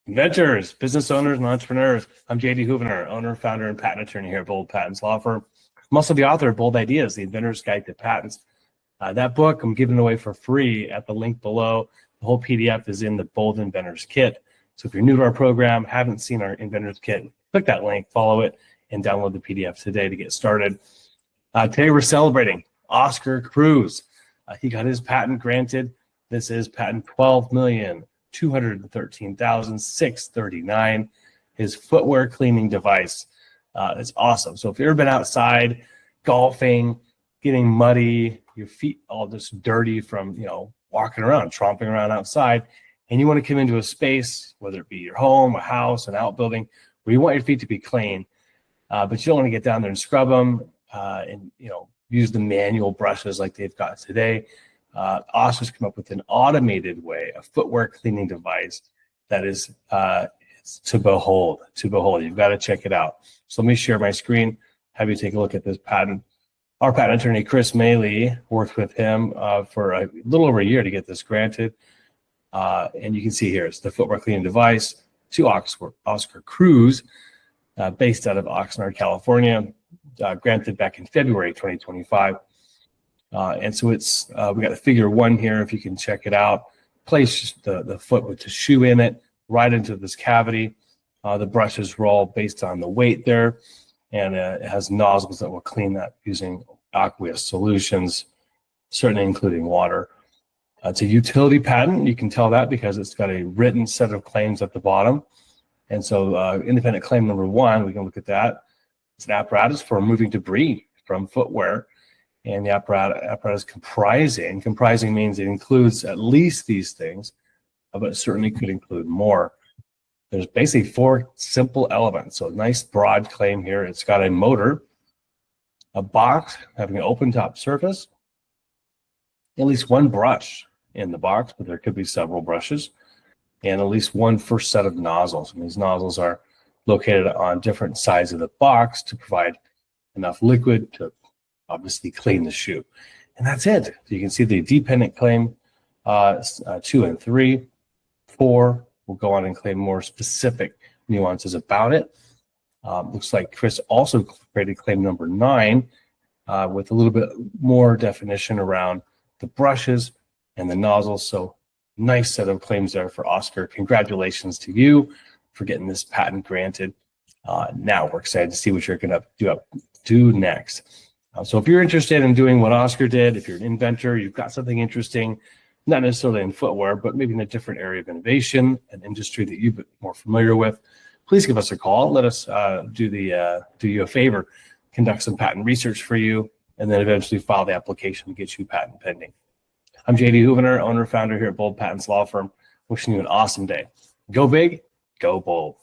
Inventors, business owners, and entrepreneurs. I'm JD Houvener, owner, founder, and patent attorney here at Bold Patents Law Firm. I'm also the author of Bold Ideas, the Inventor's Guide to Patents. That book I'm giving away for free at the link below. The whole PDF is in the Bold Inventors Kit. So if you're new to our program, haven't seen our Inventors Kit, click that link, follow it, and download the PDF today to get started. Today we're celebrating Oscar Cruz. He got his patent granted. This is patent 12,213,639. His footwear cleaning device. It's awesome. So if you've ever been outside golfing, getting muddy, your feet all just dirty from walking around, tromping around outside, and you want to come into a space, whether it be your home, a house, an outbuilding, where you want your feet to be clean, but you don't want to get down there and scrub them and use the manual brushes like they've got today. Oscar's come up with an automated way, a footwear cleaning device that is to behold. You've got to check it out. So let me share my screen, have you take a look at this patent. Our patent attorney, Chris Maley, worked with him for a little over a year to get this granted. And you can see here, it's the footwear cleaning device to Oscar Cruz, based out of Oxnard, California, granted back in February 2025. And so it's we got the figure 1 here, if you can check it out. Place the foot with the shoe in it right into this cavity. The brushes roll based on the weight there, and it has nozzles that will clean that using aqueous solutions, certainly including water. It's a utility patent. You can tell that because it's got a written set of claims at the bottom. And so independent claim number 1, we can look at that. It's an apparatus for removing debris from footwear. And the apparatus comprising means it includes at least these things, but it certainly could include more. There's basically 4 simple elements. So a nice broad claim here. It's got a motor, a box having an open top surface, at least 1 brush in the box, but there could be several brushes, and at least 1 first set of nozzles. And these nozzles are located on different sides of the box to provide enough liquid to obviously clean the shoe. And that's it. So you can see the dependent claim 2 and 3. 4 will go on and claim more specific nuances about it. Looks like Chris also created claim number 9 with a little bit more definition around the brushes and the nozzles. So nice set of claims there for Oscar. Congratulations to you for getting this patent granted. Now we're excited to see what you're going to do next. So if you're interested in doing what Oscar did, if you're an inventor, you've got something interesting, not necessarily in footwear, but maybe in a different area of innovation, an industry that you're more familiar with, please give us a call. Let us do you a favor, conduct some patent research for you, and then eventually file the application to get you patent pending. I'm JD Houvener, owner, founder here at Bold Patents Law Firm, wishing you an awesome day. Go big, go bold.